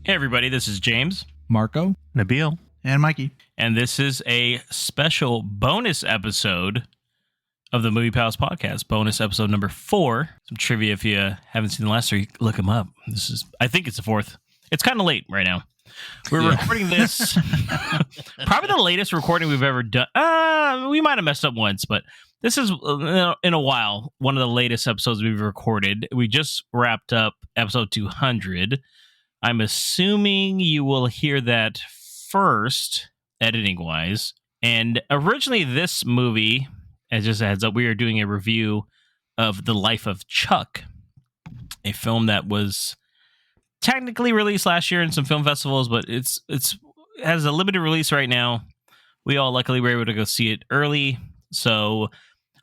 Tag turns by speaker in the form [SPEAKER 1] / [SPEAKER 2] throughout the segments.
[SPEAKER 1] Hey everybody, this is James,
[SPEAKER 2] Marco,
[SPEAKER 3] Nabil,
[SPEAKER 4] and Mikey.
[SPEAKER 1] and this is a special bonus episode of the Movie Palace podcast. Bonus episode number 4. Some trivia if you haven't seen the last 3, look them up. I think it's the 4th. It's kind of late right now. We're recording this, probably the latest recording we've ever done. We might have messed up once, but this is, in a while, one of the latest episodes we've recorded. We just wrapped up episode 200. I'm assuming you will hear that first, editing-wise. And originally this movie, as just a heads up, we are doing a review of The Life of Chuck, a film that was technically released last year in some film festivals, but it's has a limited release right now. We all luckily were able to go see it early, so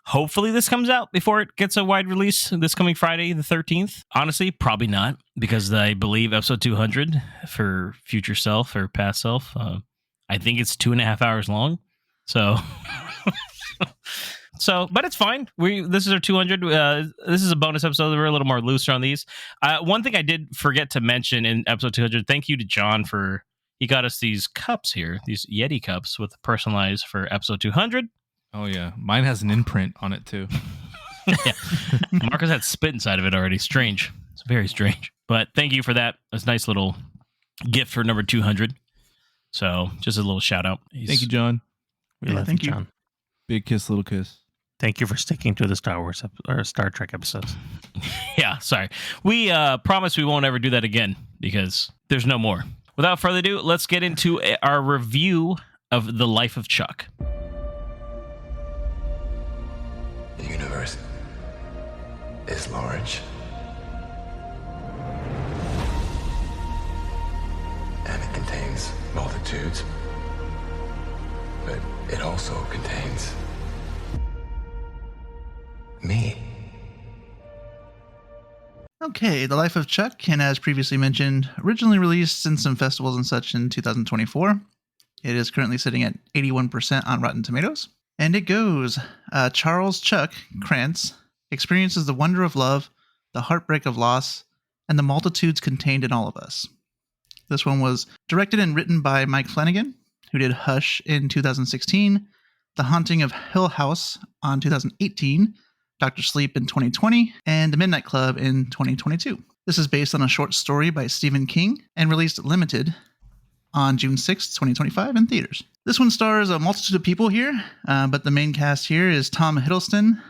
[SPEAKER 1] hopefully this comes out before it gets a wide release this coming Friday, the 13th. Honestly, probably not, because I believe episode 200 for Future Self or Past Self, I think it's 2.5 hours long. So, but it's fine. This is our 200. This is a bonus episode. We're a little more looser on these. One thing I did forget to mention in episode 200, thank you to John he got us these cups here, these Yeti cups with personalized for episode 200.
[SPEAKER 2] Oh, yeah. Mine has an imprint on it, too.
[SPEAKER 1] Yeah. Marcus had spit inside of it already. Strange. It's very strange. But thank you for that. It's a nice little gift for number 200. So just a little shout out.
[SPEAKER 2] Thank you, John.
[SPEAKER 4] Thank you,
[SPEAKER 3] John.
[SPEAKER 2] Big kiss, little kiss.
[SPEAKER 3] Thank you for sticking to the Star Wars or Star Trek episodes.
[SPEAKER 1] Yeah, sorry. We promise we won't ever do that again because there's no more. Without further ado, let's get into our review of The Life of Chuck.
[SPEAKER 5] The universe is large and it contains multitudes, but it also contains me.
[SPEAKER 4] Okay, The Life of Chuck, and as previously mentioned, originally released in some festivals and such in 2024. It is currently sitting at 81% on Rotten Tomatoes. And it goes, Charles Chuck Krantz experiences the wonder of love, the heartbreak of loss, and the multitudes contained in all of us. This one was directed and written by Mike Flanagan, who did Hush in 2016, The Haunting of Hill House on 2018, Dr. Sleep in 2020, and The Midnight Club in 2022. This is based on a short story by Stephen King and released limited on June 6th, 2025 in theaters. This one stars a multitude of people here, but the main cast here is Tom Hiddleston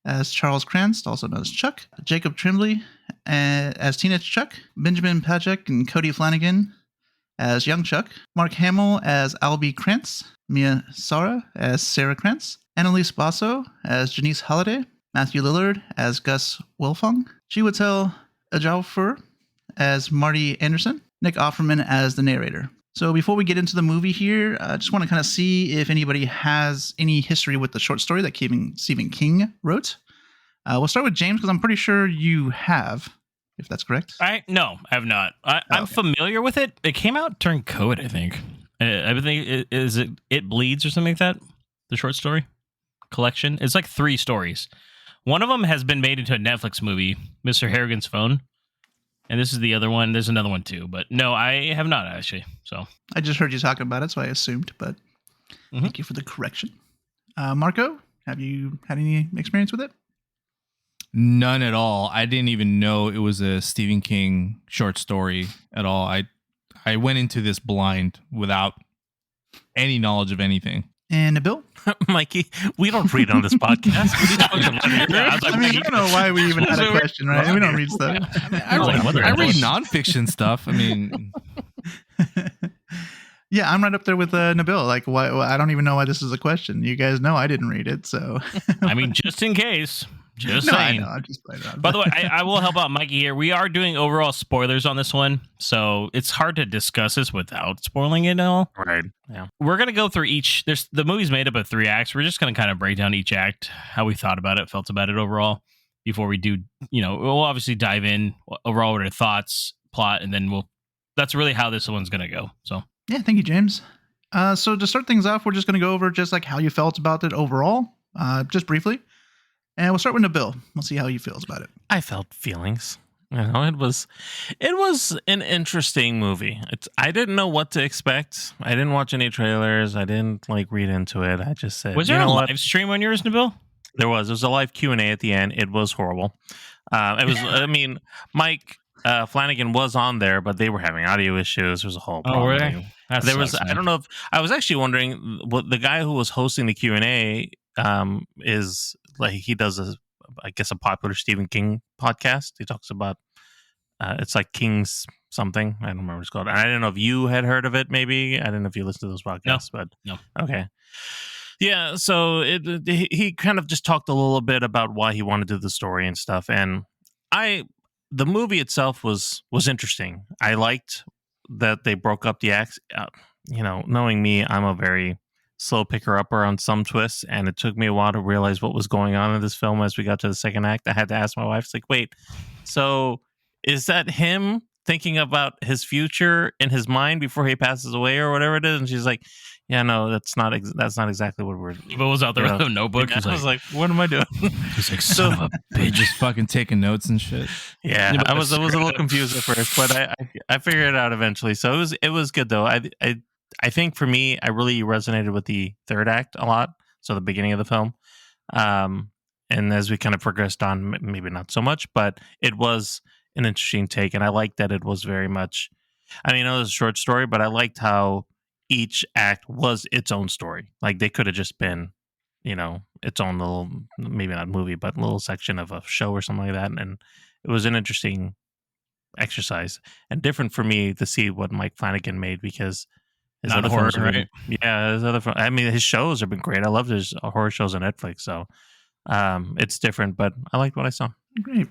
[SPEAKER 4] as Charles Krantz, also known as Chuck, Jacob Tremblay as Teenage Chuck, Benjamin Pajak and Cody Flanagan as Young Chuck, Mark Hamill as Albie Krantz, Mia Sara as Sarah Krantz, Annalise Basso as Janice Holliday, Matthew Lillard as Gus Wilfong, Chiwetel Ejiofor as Marty Anderson, Nick Offerman as the narrator. So before we get into the movie here, I just want to kind of see if anybody has any history with the short story that Stephen King wrote. We'll start with James, because I'm pretty sure you have, if that's correct.
[SPEAKER 1] No, I have not. I'm familiar with it. It came out during COVID, I think. I think It Bleeds or something like that? The short story collection. It's like 3 stories. One of them has been made into a Netflix movie, Mr. Harrigan's Phone. And this is the other one. There's another one too. But no, I have not actually. So
[SPEAKER 4] I just heard you talking about it, so I assumed. But Thank you for the correction. Marco, have you had any experience with it?
[SPEAKER 2] None at all. I didn't even know it was a Stephen King short story at all. I went into this blind without any knowledge of anything.
[SPEAKER 4] And Nabil?
[SPEAKER 3] Mikey, we don't read on this podcast.
[SPEAKER 4] I don't know why we even had a question, right? We don't read stuff.
[SPEAKER 2] I read nonfiction stuff. I mean...
[SPEAKER 4] Yeah, I'm right up there with Nabil. Like, why? I don't even know why this is a question. You guys know I didn't read it, so...
[SPEAKER 1] I mean, just in case... Just
[SPEAKER 4] no,
[SPEAKER 1] saying.
[SPEAKER 4] I know. I'm just playing around.
[SPEAKER 1] By the way, I will help out Mikey here. We are doing overall spoilers on this one, so it's hard to discuss this without spoiling it all.
[SPEAKER 3] Right. Yeah.
[SPEAKER 1] We're going to go through each. The movie's made up of 3 acts. We're just going to kind of break down each act, how we thought about it, felt about it overall, before we do, we'll obviously dive in overall with our thoughts, plot, and then that's really how this one's going to go. So,
[SPEAKER 4] yeah, thank you, James. So to start things off, we're just going to go over just like how you felt about it overall, just briefly. And we'll start with Nabil. We'll see how he feels about it.
[SPEAKER 3] I felt feelings.
[SPEAKER 6] it was an interesting movie. I didn't know what to expect. I didn't watch any trailers. I didn't like read into it. I just said,
[SPEAKER 1] Was there a live stream on yours, Nabil?
[SPEAKER 6] There was a live Q&A at the end. It was horrible. It was. I mean, Mike Flanagan was on there, but they were having audio issues. There was a whole problem.
[SPEAKER 1] Were they? That
[SPEAKER 6] There was.
[SPEAKER 1] sucks,
[SPEAKER 6] I
[SPEAKER 1] man.
[SPEAKER 6] don't know if I was actually wondering what the guy who was hosting the Q&A is like. He does I guess a popular Stephen King podcast. He talks about it's like King's something. I don't remember what it's called. And I didn't know if you had heard of it. Maybe I didn't know if you listened to those podcasts, but
[SPEAKER 1] No.
[SPEAKER 6] Okay. Yeah, so he kind of just talked a little bit about why he wanted to do the story and stuff, and the movie itself was interesting. I liked that they broke up the acts. Knowing me, I'm a very slow picker upper on some twists, and it took me a while to realize what was going on in this film as we got to the second act. I had to ask my wife, it's like, wait, so is that him thinking about his future in his mind before he passes away or whatever it is? And she's like, yeah, no, that's not exactly what we're.
[SPEAKER 1] Eva was out there with a notebook.
[SPEAKER 6] I was like, what am I doing?
[SPEAKER 1] He's like, son of a bitch.
[SPEAKER 2] Just fucking taking notes and shit.
[SPEAKER 6] Yeah, I was a little confused at first, but I figured it out eventually. So it was good though. I think for me, I really resonated with the third act a lot. So the beginning of the film, and as we kind of progressed on, maybe not so much, but it was an interesting take, and I liked that it was very much. I mean, it was a short story, but I liked how each act was its own story. Like they could have just been, its own little, maybe not movie, but a little section of a show or something like that. And it was an interesting exercise and different for me to see what Mike Flanagan made because his
[SPEAKER 1] Not
[SPEAKER 6] other
[SPEAKER 1] horror,
[SPEAKER 6] films have been,
[SPEAKER 1] right?
[SPEAKER 6] yeah, his shows have been great. I loved his horror shows on Netflix. So it's different, but I liked what I saw.
[SPEAKER 4] Great.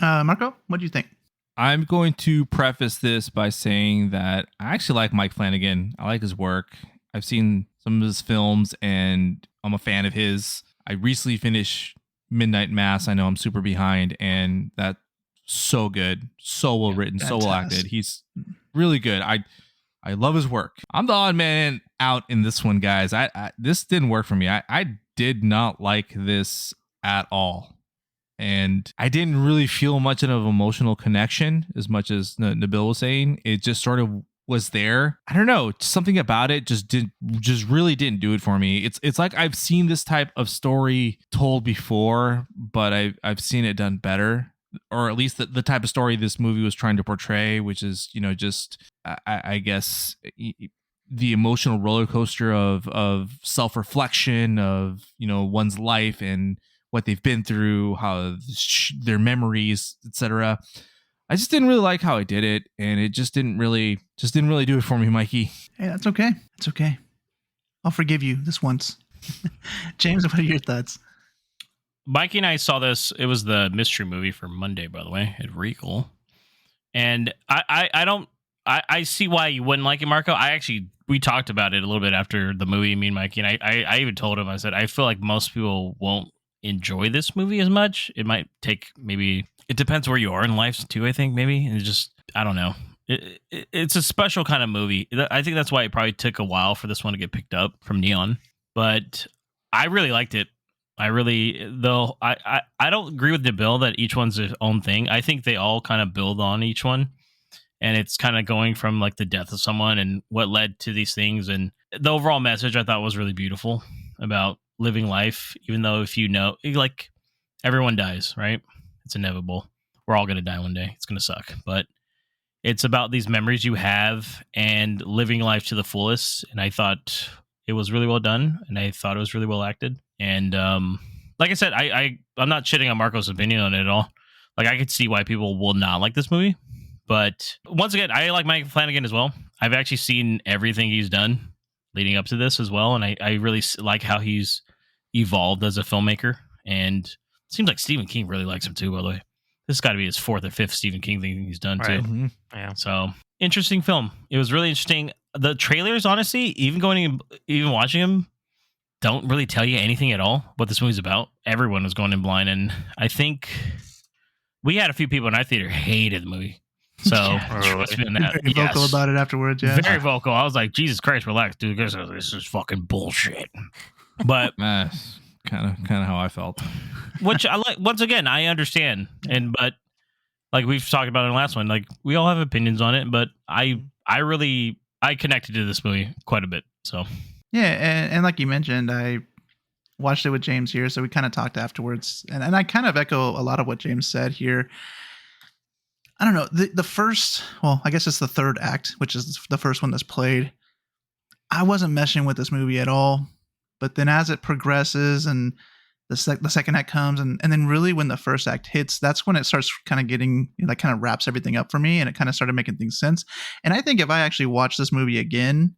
[SPEAKER 4] Marco, what do you think?
[SPEAKER 2] I'm going to preface this by saying that I actually like Mike Flanagan. I like his work. I've seen some of his films and I'm a fan of his. I recently finished Midnight Mass. I know I'm super behind, and that's so good, so well written, so well acted. He's really good. I love his work. I'm the odd man out in this one, guys. This didn't work for me. I did not like this at all. And I didn't really feel much of an emotional connection as much as Nabil was saying. It just sort of was there. I don't know. Something about it just really didn't do it for me. It's like I've seen this type of story told before, but I've seen it done better. Or at least the type of story this movie was trying to portray, which is, just, I guess, the emotional roller coaster of self-reflection of, one's life and what they've been through, how their memories, etc. I just didn't really like how I did it, and it just didn't really do it for me, Mikey.
[SPEAKER 4] Hey, that's okay. It's okay. I'll forgive you this once. James, what are your thoughts?
[SPEAKER 1] Mikey and I saw this. It was the mystery movie for Monday, by the way, at Regal. And I see why you wouldn't like it, Marco. We talked about it a little bit after the movie, me and Mikey, and I even told him, I said, I feel like most people won't enjoy this movie as much. It might take it depends where you are in life too, I think, maybe. It's just, I don't know. It's a special kind of movie. I think that's why it probably took a while for this one to get picked up from Neon. But I really liked it. I don't agree with Nabil that each one's their own thing. I think they all kind of build on each one. And it's kind of going from like the death of someone and what led to these things. And the overall message I thought was really beautiful about living life, even though if like everyone dies, right? It's inevitable. We're all going to die one day. It's going to suck. But it's about these memories you have and living life to the fullest. And I thought it was really well done. And I thought it was really well acted. And like I said, I'm not shitting on Marco's opinion on it at all. Like I could see why people will not like this movie. But once again, I like Mike Flanagan as well. I've actually seen everything he's done leading up to this as well. And I really like how he's evolved as a filmmaker. And it seems like Stephen King really likes him too, by the way. This has got to be his fourth or fifth Stephen King thing he's done too.
[SPEAKER 2] Mm-hmm.
[SPEAKER 6] Yeah.
[SPEAKER 1] So interesting film. It was really interesting. The trailers, honestly, even watching them, don't really tell you anything at all what this movie's about. Everyone was going in blind. And I think we had a few people in our theater hated the movie. So trust me on that.
[SPEAKER 4] Very vocal about it afterwards, yeah.
[SPEAKER 1] Very vocal. I was like, Jesus Christ, relax, dude. This is fucking bullshit. But
[SPEAKER 2] Kind of how I felt.
[SPEAKER 1] which I like. Once again, I understand, but like we've talked about in the last one, like we all have opinions on it, but I connected to this movie quite a bit. So
[SPEAKER 4] Yeah, and like you mentioned, I watched it with James here, so we kind of talked afterwards, and I kind of echo a lot of what James said here. I don't know, the first, well, I guess it's the third act, which is the first one that's played. I wasn't meshing with this movie at all, but then as it progresses and the second act comes, and then really when the first act hits, that's when it starts kind of getting, like, kind of wraps everything up for me, and it kind of started making things sense. And I think if I actually watch this movie again,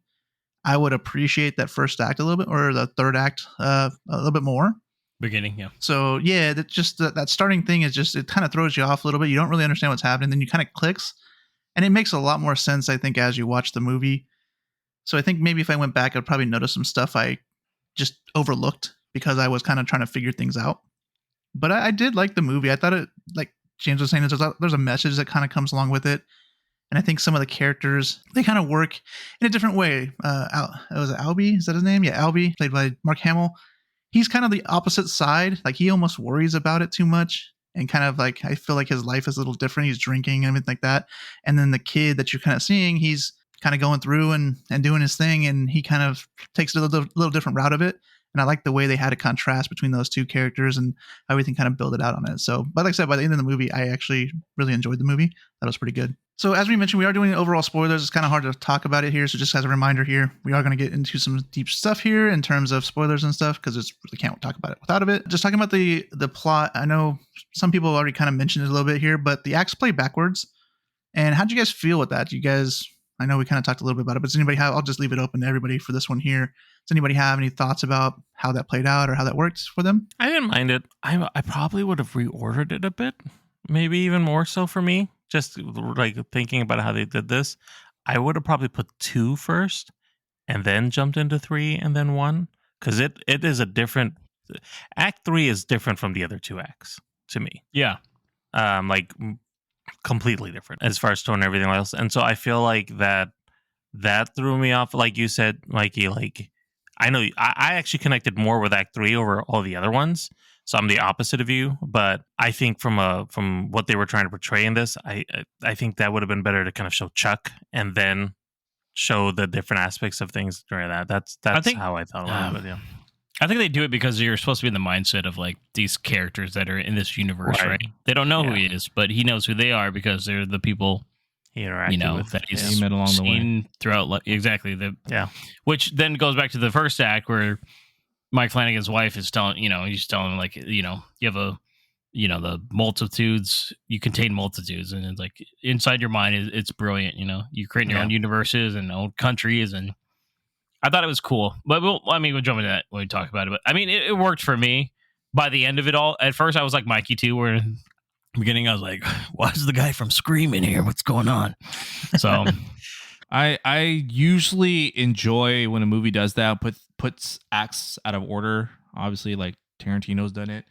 [SPEAKER 4] I would appreciate that first act a little bit, or the third act a little bit more.
[SPEAKER 1] beginning, yeah.
[SPEAKER 4] So yeah, that starting thing is just, it kind of throws you off a little bit. You don't really understand what's happening. Then you kind of clicks, and it makes a lot more sense, I think, as you watch the movie. So I think maybe if I went back, I'd probably notice some stuff I just overlooked because I was kind of trying to figure things out. But I did like the movie. I thought it, like James was saying, there's a message that kind of comes along with it. And I think some of the characters, they kind of work in a different way. Was it Albie? Is that his name? Yeah, Albie, played by Mark Hamill. He's kind of the opposite side. Like, he almost worries about it too much. And kind of like, I feel like his life is a little different. He's drinking and everything like that. And then the kid that you're kind of seeing, he's kind of going through and doing his thing. And he kind of takes a little different route of it. And I like the way they had a contrast between those two characters and how everything kind of built it out on it. So, but like I said, by the end of the movie, I actually really enjoyed the movie. That was pretty good. So as we mentioned, we are doing overall spoilers. It's kind of hard to talk about it here. So just as a reminder here, we are going to get into some deep stuff here in terms of spoilers and stuff, because it's really can't talk about it without it. Just talking about the plot. I know some people already kind of mentioned it a little bit here, but the acts play backwards. And how do you guys feel with that? Do you guys, I know we kind of talked a little bit about it, but does anybody have, I'll just leave it open to everybody for this one here. Does anybody have any thoughts about how that played out or how that worked for them?
[SPEAKER 6] I didn't mind it. I probably would have reordered it a bit, maybe even more so for me. Just like thinking about how they did this, I would have probably put 2 first and then jumped into 3 and then 1, because it is a different. Act 3 is different from the other 2 acts to me.
[SPEAKER 1] Yeah.
[SPEAKER 6] Like completely different as far as tone and everything else. And so I feel like that threw me off. Like you said, Mikey, like I know I actually connected more with Act 3 over all the other ones. So I'm the opposite of you, but I think from what they were trying to portray in this, I think that would have been better to kind of show Chuck and then show the different aspects of things during that. That's how I thought about it. Yeah.
[SPEAKER 1] I think they do it because you're supposed to be in the mindset of like these characters that are in this universe, right? They don't know who he is, but he knows who they are because they're the people
[SPEAKER 6] he interacted with,
[SPEAKER 1] that he's
[SPEAKER 2] he met along the way
[SPEAKER 1] throughout. Exactly. Which then goes back to the first act where Mike Flanagan's wife is telling, he's telling him, like, you have the multitudes, you contain multitudes. And it's like inside your mind, it's brilliant. You create your own universes and own countries. And I thought it was cool. But we'll jump into that when we talk about it. But I mean, it worked for me by the end of it all. At first, I was like Mikey too, where in the beginning, I was like, why is the guy from Scream in here? What's going on? So
[SPEAKER 2] I usually enjoy when a movie does that, puts acts out of order. Obviously, like Tarantino's done it.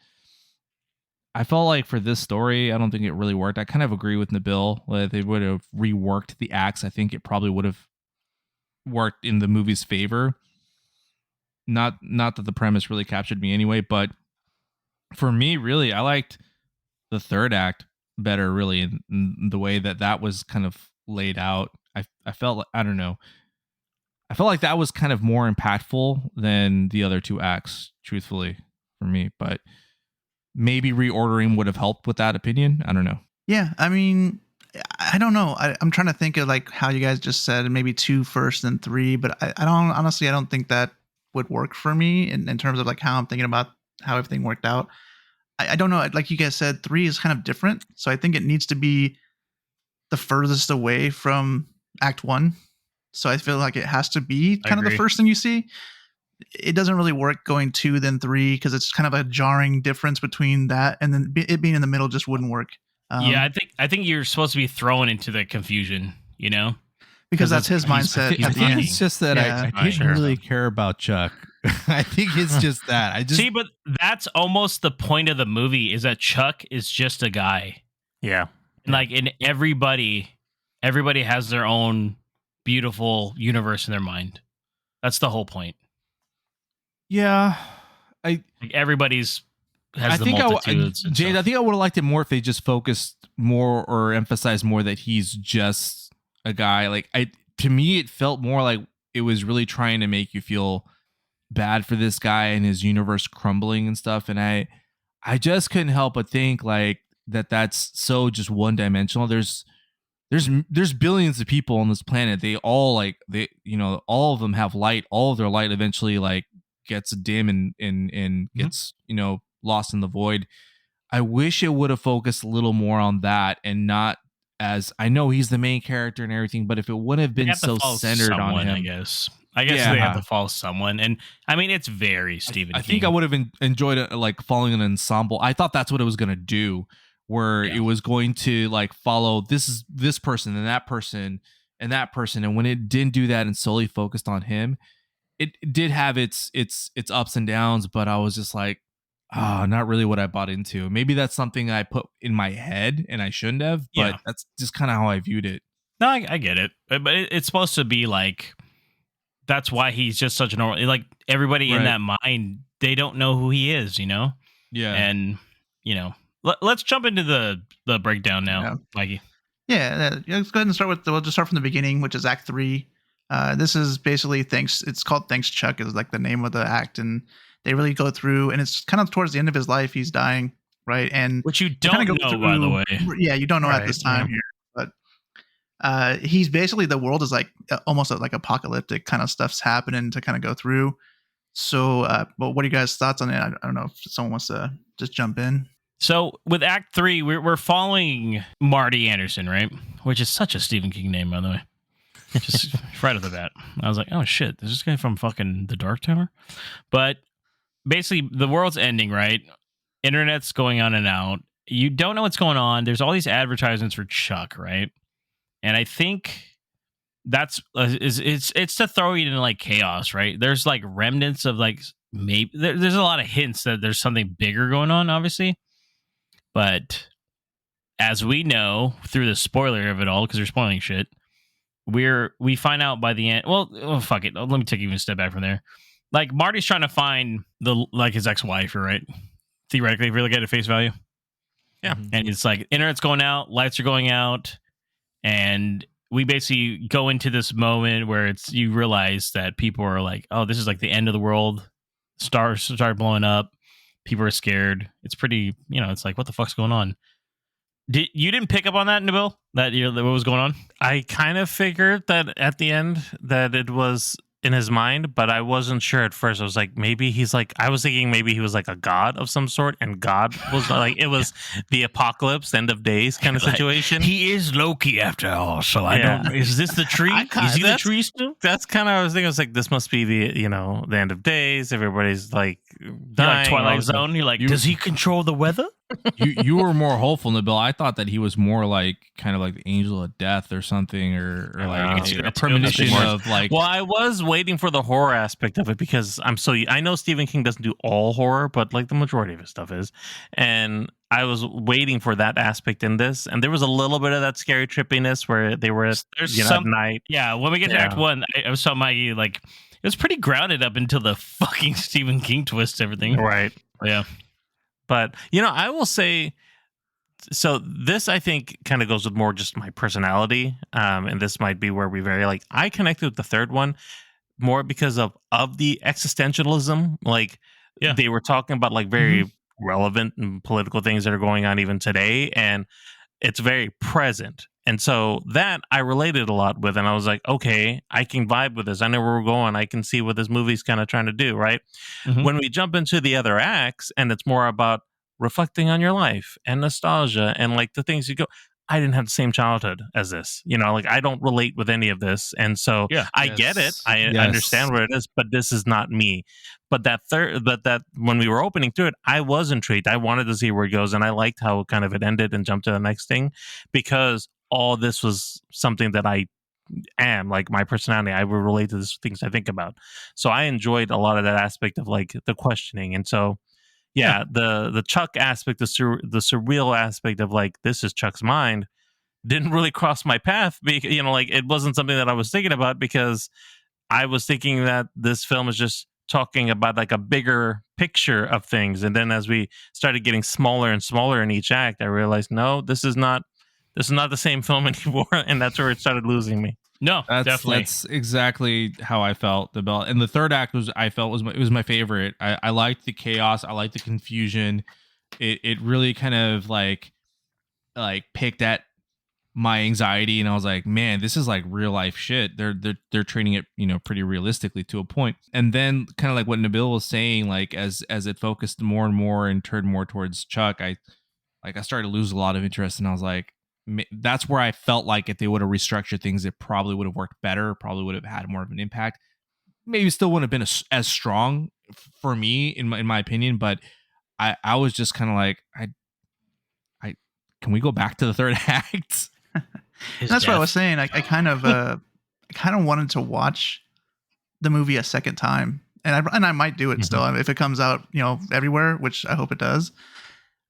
[SPEAKER 2] I felt like for this story, I don't think it really worked. I kind of agree with Nabil. If they would have reworked the acts, I think it probably would have worked in the movie's favor. Not that the premise really captured me anyway, but for me, really, I liked the third act better, really, in the way that was kind of laid out. I felt like, I don't know. I felt like that was kind of more impactful than the other 2 acts, truthfully, for me. But maybe reordering would have helped with that opinion. I don't know.
[SPEAKER 4] Yeah, I mean, I don't know. I'm trying to think of like how you guys just said, maybe 2 first and 3, but I don't think that would work for me in terms of like how I'm thinking about how everything worked out. I don't know. Like you guys said, 3 is kind of different. So I think it needs to be the furthest away from Act 1. So I feel like it has to be kind of the first thing you see. It doesn't really work going 2 then 3, because it's kind of a jarring difference between that, and then it being in the middle just wouldn't work.
[SPEAKER 1] I think you're supposed to be thrown into the confusion,
[SPEAKER 4] because that's his mindset.
[SPEAKER 2] I think it's just that I didn't really care about Chuck. I think it's just that.
[SPEAKER 1] See, but that's almost the point of the movie, is that Chuck is just a guy.
[SPEAKER 6] Yeah.
[SPEAKER 1] Like, and everybody has their own beautiful universe in their mind. That's the whole point.
[SPEAKER 2] Yeah.
[SPEAKER 1] Like, everybody's has the multitudes. and
[SPEAKER 2] Jade,
[SPEAKER 1] stuff.
[SPEAKER 2] I think I would have liked it more if they just focused more or emphasized more that he's just a guy. Like to me, it felt more like it was really trying to make you feel bad for this guy and his universe crumbling and stuff. And I just couldn't help but think like that's so just one dimensional. There's billions of people on this planet. They all all of them have light. All of their light eventually like gets dim and gets, lost in the void. I wish it would have focused a little more on that and not as I know he's the main character and everything, but if it wouldn't have been so centered on him,
[SPEAKER 1] I guess they have to follow someone. And I mean, it's very Stephen King.
[SPEAKER 2] I think I would have enjoyed it like following an ensemble. I thought that's what it was going to do, where it was going to like follow this person and that person and that person. And when it didn't do that and solely focused on him, it did have its ups and downs, but I was just like, not really what I bought into. Maybe that's something I put in my head and I shouldn't have, but that's just kind of how I viewed it.
[SPEAKER 1] No, I get it. But it's supposed to be like, that's why he's just such a normal, like everybody in that mind, they don't know who he is, Yeah. And, let's jump into the breakdown now, Mikey.
[SPEAKER 4] Yeah, let's go ahead and we'll just start from the beginning, which is Act 3. This is basically it's called Thanks Chuck is like the name of the act, and they really go through, and it's kind of towards the end of his life, he's dying, right? And
[SPEAKER 1] which you don't know, by the way.
[SPEAKER 4] Yeah, you don't know at this time here, but he's basically, the world is like almost like apocalyptic kind of stuff's happening to kind of go through. So, but what are you guys' thoughts on it? I don't know if someone wants to just jump in.
[SPEAKER 1] So with Act 3, we're following Marty Anderson, right? Which is such a Stephen King name, by the way. Just right off the bat, I was like, "Oh shit, is this guy from fucking The Dark Tower?" But basically, the world's ending, right? Internet's going on and out. You don't know what's going on. There's all these advertisements for Chuck, right? And I think that's it's to throw you into like chaos, right? There's like remnants of like maybe there's a lot of hints that there's something bigger going on, obviously. But as we know through the spoiler of it all, because they're spoiling shit, we find out by the end. Well, fuck it. Let me take even a step back from there. Like Marty's trying to find his ex-wife, right? Theoretically, if you look at it face value.
[SPEAKER 6] Yeah.
[SPEAKER 1] And it's like internet's going out, lights are going out, and we basically go into this moment where you realize that people are like, oh, this is like the end of the world. Stars start blowing up. People are scared. It's pretty, it's like, what the fuck's going on? You didn't pick up on that, Nabil? That what was going on?
[SPEAKER 6] I kind of figured that at the end that it was in his mind, but I wasn't sure at first. I was like, maybe he's like, I was thinking maybe he was like a god of some sort, and God was like, it was the apocalypse, end of days kind of situation.
[SPEAKER 1] He is Loki after all, so I don't. Is this the tree? Is he the tree still?
[SPEAKER 6] That's kind of, I was thinking. I was like, this must be the the end of days. Everybody's like dying.
[SPEAKER 1] You're like Twilight Zone. You're like, does he control the weather?
[SPEAKER 2] you were more hopeful, Nabil. I thought that he was more like kind of like the angel of death or something, or like a premonition of like.
[SPEAKER 6] Well, I was waiting for the horror aspect of it because I know Stephen King doesn't do all horror, but like the majority of his stuff is, and I was waiting for that aspect in this, and there was a little bit of that scary trippiness where they were at night.
[SPEAKER 1] Yeah, when we get to Act 1, I was telling Maggie like it was pretty grounded up until the fucking Stephen King twist everything.
[SPEAKER 6] Right.
[SPEAKER 1] Yeah.
[SPEAKER 6] But, I will say, so this, I think, kind of goes with more just my personality. And this might be where we vary. Like, I connected with the third one more because of the existentialism. Like, they were talking about, like, very relevant and political things that are going on even today. And it's very present. And so that I related a lot with. And I was like, okay, I can vibe with this. I know where we're going. I can see what this movie's kind of trying to do, right? Mm-hmm. When we jump into the other acts and it's more about reflecting on your life and nostalgia and like the things you go, I didn't have the same childhood as this, like I don't relate with any of this. And so I get it. I understand what it is, but this is not me. But that when we were opening through it, I was intrigued. I wanted to see where it goes. And I liked how kind of it ended and jumped to the next thing because all this was something that I am, like my personality. I would relate to the things I think about. So I enjoyed a lot of that aspect of like the questioning. And so, the Chuck aspect, the surreal aspect of like, this is Chuck's mind didn't really cross my path because, like it wasn't something that I was thinking about because I was thinking that this film is just talking about like a bigger picture of things. And then as we started getting smaller and smaller in each act, I realized, no, this is not the same film anymore. And that's where it started losing me.
[SPEAKER 1] No, definitely.
[SPEAKER 2] That's exactly how I felt. And the third act was my favorite. I liked the chaos. I liked the confusion. It really kind of like picked at my anxiety, and I was like, man, this is like real life shit. They're treating it, pretty realistically to a point. And then kind of like what Nabil was saying, like as it focused more and more and turned more towards Chuck, I started to lose a lot of interest, and I was like, that's where I felt like if they would have restructured things, it probably would have worked better, probably would have had more of an impact. Maybe still wouldn't have been as strong for me in my opinion, but I was just kind of like, I can we go back to the third act?
[SPEAKER 4] That's what I was saying. I kind of wanted to watch the movie a second time, and I might do it still if it comes out, everywhere, which I hope it does.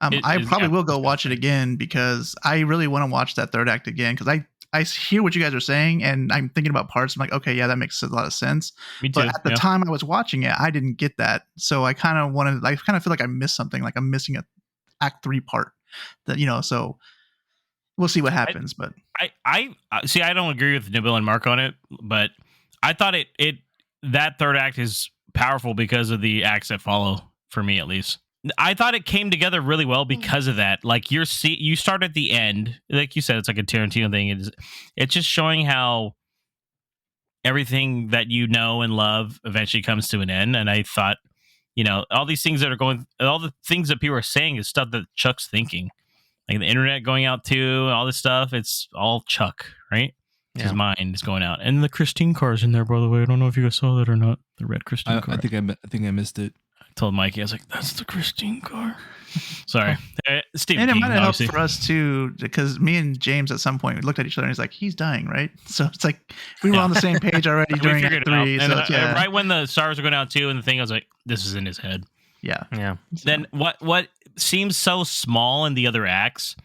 [SPEAKER 4] I probably will go watch it again because I really want to watch that third act again because I hear what you guys are saying and I'm thinking about parts. I'm like, okay, yeah, that makes a lot of sense.
[SPEAKER 1] Me too.
[SPEAKER 4] But at the time I was watching it, I didn't get that, so I kind of feel like I missed something, like I'm missing a act 3 part that so. We'll see what happens, but
[SPEAKER 1] I see. I don't agree with Nabil and Mark on it, but I thought that third act is powerful because of the acts that follow. For me, at least, I thought it came together really well because of that. Like you start at the end, like you said, it's like a Tarantino thing. It's just showing how everything that you know and love eventually comes to an end. And I thought, all these things that are going, all the things that people are saying is stuff that Chuck's thinking. Like the internet going out too, all this stuff. It's all Chuck, right? Yeah. His mind is going out, and the Christine car's in there. By the way, I don't know if you guys saw that or not. The red Christine car.
[SPEAKER 2] I think I missed it.
[SPEAKER 1] I told Mikey, I was like, "That's the Christine car." Sorry, Stephen
[SPEAKER 4] and it
[SPEAKER 1] King,
[SPEAKER 4] might have helped for us too, because me and James at some point we looked at each other and he's like, "He's dying, right?" So it's like we were on the same page already during Act 3.
[SPEAKER 1] So right when the stars were going out too, and the thing, I was like, "This is in his head."
[SPEAKER 4] Yeah.
[SPEAKER 1] So. Then what seems so small in the other acts,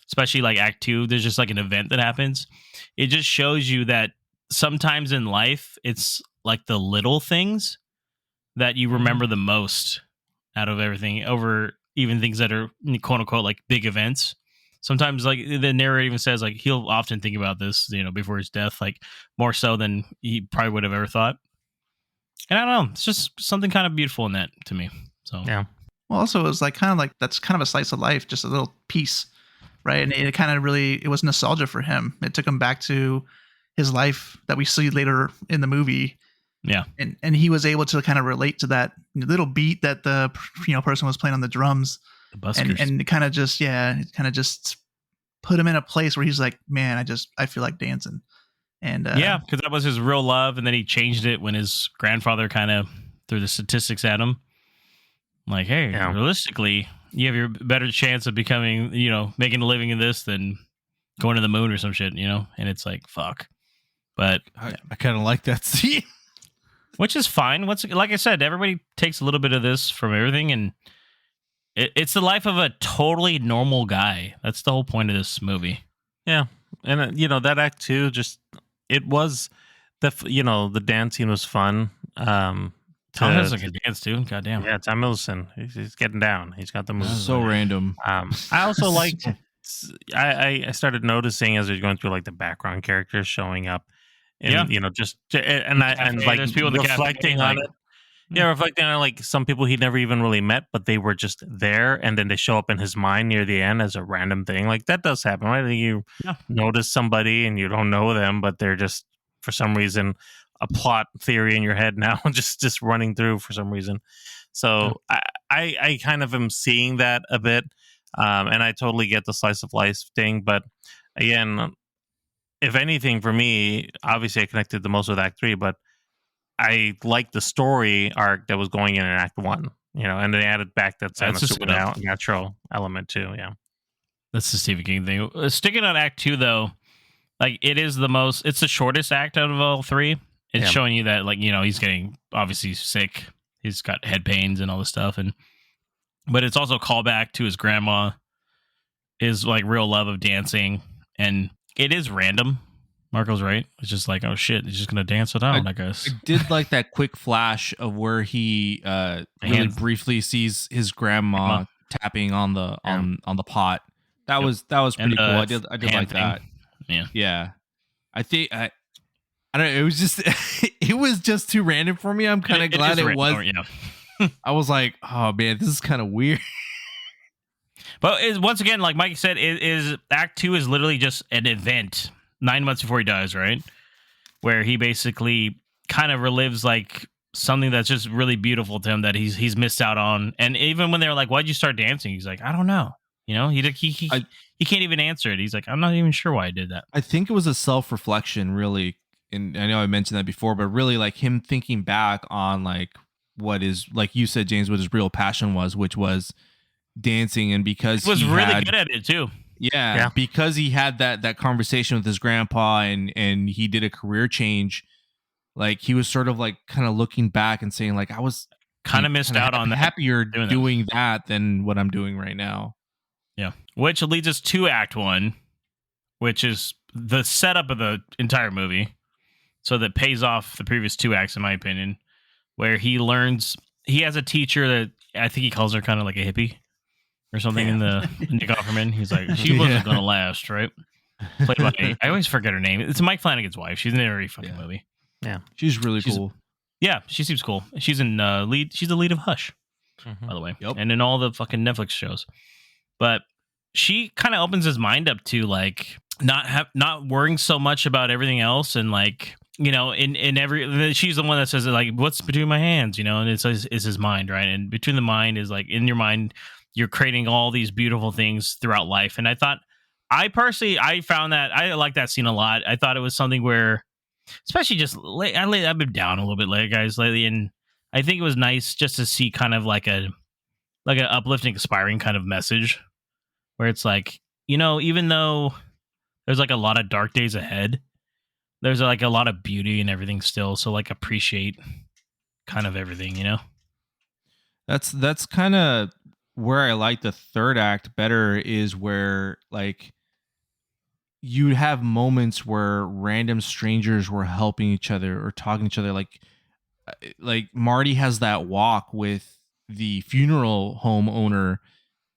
[SPEAKER 1] especially like Act 2, there's just like an event that happens. It just shows you that sometimes in life, it's like the little things that you remember the most out of everything, over even things that are quote unquote like big events. Sometimes like the narrator even says like he'll often think about this, before his death, like more so than he probably would have ever thought. And I don't know, it's just something kind of beautiful in that to me. So
[SPEAKER 6] yeah.
[SPEAKER 4] Well, also it was like kind of like that's kind of a slice of life, just a little piece, right? And it kind of it was nostalgia for him. It took him back to his life that we see later in the movie.
[SPEAKER 1] Yeah,
[SPEAKER 4] and he was able to kind of relate to that little beat that the person was playing on the drums,
[SPEAKER 1] the buskers,
[SPEAKER 4] and it kind of just put him in a place where he's like, man, I feel like dancing. And
[SPEAKER 1] because that was his real love, and then he changed it when his grandfather kind of threw the statistics at him. Like, hey, realistically, you have your better chance of becoming, making a living in this than going to the moon or some shit, and it's like, fuck. But
[SPEAKER 2] I kind of like that scene.
[SPEAKER 1] Which is fine. Like I said, everybody takes a little bit of this from everything, and it's the life of a totally normal guy. That's the whole point of this movie.
[SPEAKER 6] Yeah. And, that act too, just, it was, the dance scene was fun.
[SPEAKER 1] Tom Hiddleston can dance too. Goddamn.
[SPEAKER 6] Yeah, Tom Hiddleston. He's getting down. He's got the moves.
[SPEAKER 2] So random.
[SPEAKER 6] I also liked. I started noticing as we're going through like the background characters showing up, and like
[SPEAKER 1] people
[SPEAKER 6] reflecting on it. Yeah, reflecting on like some people he never even really met, but they were just there, and then they show up in his mind near the end as a random thing. Like that does happen, right? You notice somebody and you don't know them, but they're just for some reason a plot theory in your head now, just running through for some reason. So I kind of am seeing that a bit, and I totally get the slice of life thing. But again, if anything, for me, obviously I connected the most with Act 3, but I like the story arc that was going in Act 1, and they added back that supernatural element too. Yeah,
[SPEAKER 1] that's the Stephen King thing. Sticking on Act 2 though, like it's the shortest act out of all 3. It's showing you that, like, he's getting obviously sick. He's got head pains and all this stuff. But it's also a callback to his grandma, his like real love of dancing. And it is random. Marco's right. It's just like, oh shit, he's just gonna dance it out, I guess.
[SPEAKER 2] I did like that quick flash of where he really
[SPEAKER 1] Hands.
[SPEAKER 2] briefly sees his grandma tapping on the on the pot. That was pretty cool. I did
[SPEAKER 1] hand
[SPEAKER 2] like
[SPEAKER 1] thing.
[SPEAKER 2] that.
[SPEAKER 1] Yeah.
[SPEAKER 2] Yeah. I think I don't know, it was just it was just too random for me. I'm kind of glad it was.
[SPEAKER 1] Yeah.
[SPEAKER 2] I was like, oh man, this is kind of weird.
[SPEAKER 1] But once again, like Mike said, is Act 2 is literally just an event 9 months before he dies, right? Where he basically kind of relives like something that's just really beautiful to him that he's missed out on. And even when they're like, "Why'd you start dancing?" He's like, "I don't know." You know, he can't even answer it. He's like, "I'm not even sure why I did that."
[SPEAKER 2] I think it was a self-reflection, really. And I know I mentioned that before, but really like him thinking back on like what is, like you said, James, what his real passion was, which was dancing. And because
[SPEAKER 1] he was really good at it too.
[SPEAKER 2] Yeah, because he had that conversation with his grandpa and he did a career change. Like he was sort of like kind of looking back and saying like, I was
[SPEAKER 1] kind of missed out on that.
[SPEAKER 2] Happier doing that than what I'm doing right now.
[SPEAKER 1] Yeah, which leads us to Act 1, which is the setup of the entire movie. So that pays off the previous 2 acts, in my opinion, where he learns. He has a teacher that I think he calls her kind of like a hippie or something in the Nick Offerman. He's like, she wasn't going to last, right? Played by, I always forget her name. It's Mike Flanagan's wife. She's in every fucking movie.
[SPEAKER 6] Yeah,
[SPEAKER 2] she's really cool.
[SPEAKER 1] Yeah, she seems cool. She's in lead. She's the lead of Hush, by the way, and in all the fucking Netflix shows. But she kind of opens his mind up to like not worrying so much about everything else, and like, you know, in every, she's the one that says like, what's between my hands, you know, and it's his mind, right? And between the mind is like, in your mind, you're creating all these beautiful things throughout life. And I thought, I found that I like that scene a lot. I thought it was something where, especially just I've been down a little bit lately, and I think it was nice just to see kind of like an uplifting, inspiring kind of message, where it's like, you know, even though there's like a lot of dark days ahead, there's like a lot of beauty and everything still. So like appreciate kind of everything, you know?
[SPEAKER 2] That's kind of where I like the third act better, is where like you have moments where random strangers were helping each other or talking to each other. Like Marty has that walk with the funeral home owner,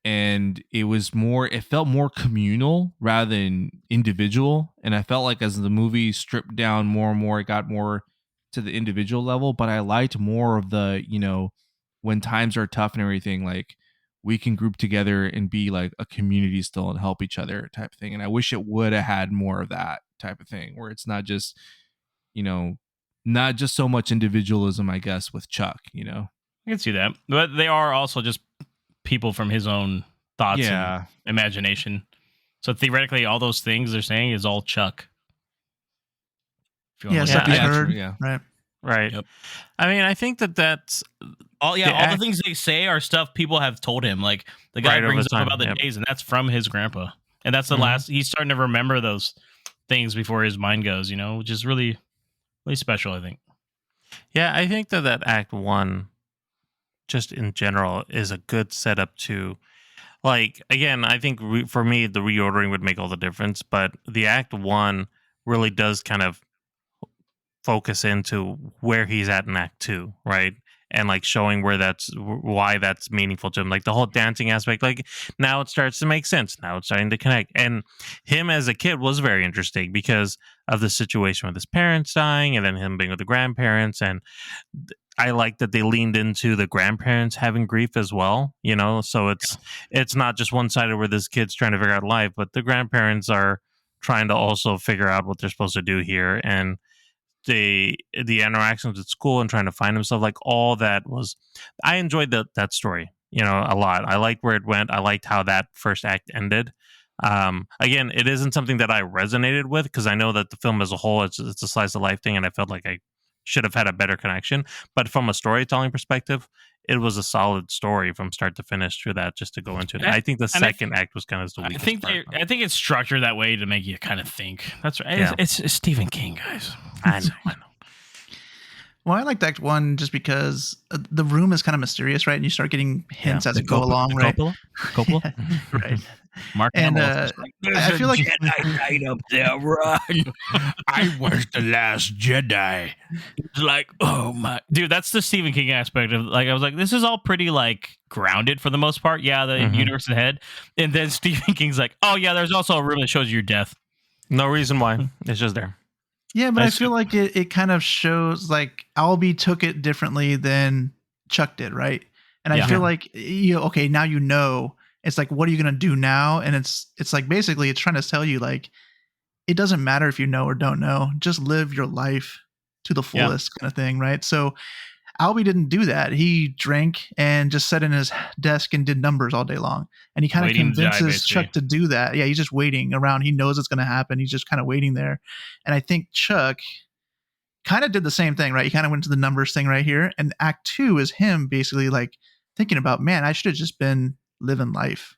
[SPEAKER 2] and it felt more communal rather than individual. And I felt like as the movie stripped down more and more, it got more to the individual level. But I liked more of the, you know, when times are tough and everything, like we can group together and be like a community still and help each other type of thing. And I wish it would have had more of that type of thing, where it's not just, you know, not just so much individualism, I guess, with Chuck, you know.
[SPEAKER 1] I can see that. But they are also just people from his own thoughts and imagination. So theoretically, all those things they're saying is all Chuck.
[SPEAKER 4] Stuff he's heard.
[SPEAKER 6] Right.
[SPEAKER 1] Yep.
[SPEAKER 6] I mean, I think that's
[SPEAKER 1] all the things they say are stuff people have told him. Like the guy brings up about the days, and that's from his grandpa. And that's the last, he's starting to remember those things before his mind goes, you know, which is really, really special, I think.
[SPEAKER 6] Yeah, I think that Act 1, just in general, is a good setup to, like, again, I think for me, the reordering would make all the difference. But the Act 1 really does kind of focus into where he's at in Act 2, right? And like showing why that's meaningful to him. Like the whole dancing aspect, like now it starts to make sense. Now it's starting to connect. And him as a kid was very interesting because of the situation with his parents dying and then him being with the grandparents. And I like that they leaned into the grandparents having grief as well, you know? So it's not just one-sided where this kid's trying to figure out life, but the grandparents are trying to also figure out what they're supposed to do here. And the interactions at school and trying to find himself, like all that was, I enjoyed that story, you know, a lot. I liked where it went. I liked how that first act ended. Again, it isn't something that I resonated with because I know that the film as a whole, it's a slice of life thing, and I felt like I should have had a better connection. But from a storytelling perspective, it was a solid story from start to finish through that, just to go into it. I think the second act was kind of the weakest part.
[SPEAKER 1] I think it's structured that way to make you kind of think. That's right. Yeah. It's Stephen King, guys.
[SPEAKER 6] I know.
[SPEAKER 4] Well, I liked Act 1 just because the room is kind of mysterious, right? And you start getting hints as you go along, right?
[SPEAKER 1] Coppola.
[SPEAKER 4] Right.
[SPEAKER 1] Mark
[SPEAKER 4] And,
[SPEAKER 1] Hamill is like,
[SPEAKER 4] I feel like
[SPEAKER 1] Jedi Knight up there, run.
[SPEAKER 2] I was the last Jedi.
[SPEAKER 1] It's like, oh my dude, that's the Stephen King aspect of like I was like, this is all pretty like grounded for the most part. Yeah, the universe ahead. And then Stephen King's like, oh yeah, there's also a room that shows you your death.
[SPEAKER 6] No reason why. It's just there.
[SPEAKER 4] yeah, but
[SPEAKER 1] That's
[SPEAKER 4] I feel like it kind of shows like Albie took it differently than Chuck did, right? And I
[SPEAKER 1] Yeah.
[SPEAKER 4] feel like okay, now you know. It's like, what are you gonna do now? And it's like basically it's trying to tell you like it doesn't matter if you know or don't know, just live your life to the fullest kind of thing, right? So Albie didn't do that. He drank and just sat in his desk and did numbers all day long. And he kind of
[SPEAKER 1] Waiting to die,
[SPEAKER 4] convinces
[SPEAKER 1] basically.
[SPEAKER 4] Chuck to do that. Yeah, he's just waiting around. He knows it's going to happen. He's just kind of waiting there. And I think Chuck kind of did the same thing, right? He kind of went to the numbers thing right here. And Act 2 is him basically like thinking about, man, I should have just been living life,